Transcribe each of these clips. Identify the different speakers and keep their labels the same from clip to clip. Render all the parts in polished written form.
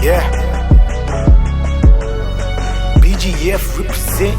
Speaker 1: Yeah. BGF represent.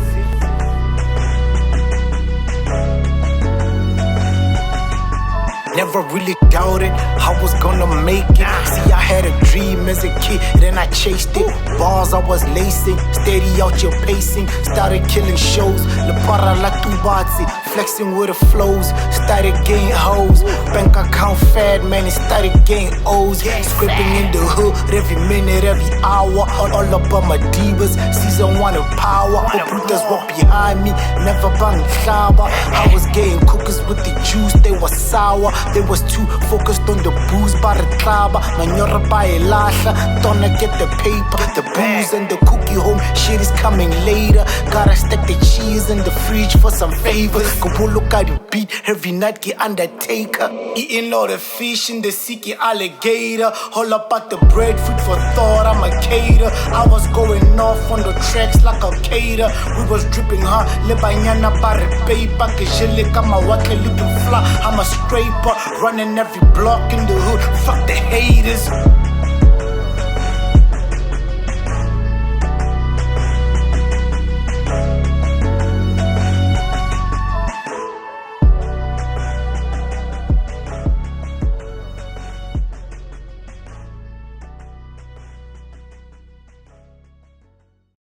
Speaker 1: Never really doubted I was gonna make it. See, I had a dream as a kid, then I chased it. Bars I was lacing, steady out your pacing. Started killing shows, le para la tubatsi. Flexing with the flows, started getting hoes. Bank account fat, man, it started getting O's. Scraping in the hood, every minute, every hour. All up on my divas, season 1 of power. The brothers walk behind me, never bang shaba. I was getting cookers with the juice, they were sour. They was too focused on the booze, by the club. Manyora by a lasha, don't get the paper. The booze and the cookie home, shit is coming later. Gotta stack the cheese in the fridge for some favors. Go look at the beat, every night get Undertaker. Eating all the fish in the sea, alligator. All about the breadfruit for thought, I'm a cater. I was going off on the tracks like Al Qaeda. We was dripping hot, le banyana by the paper. Kejele kama wake looking fly, I'm a scraper. Running every block in the hood, fuck the haters.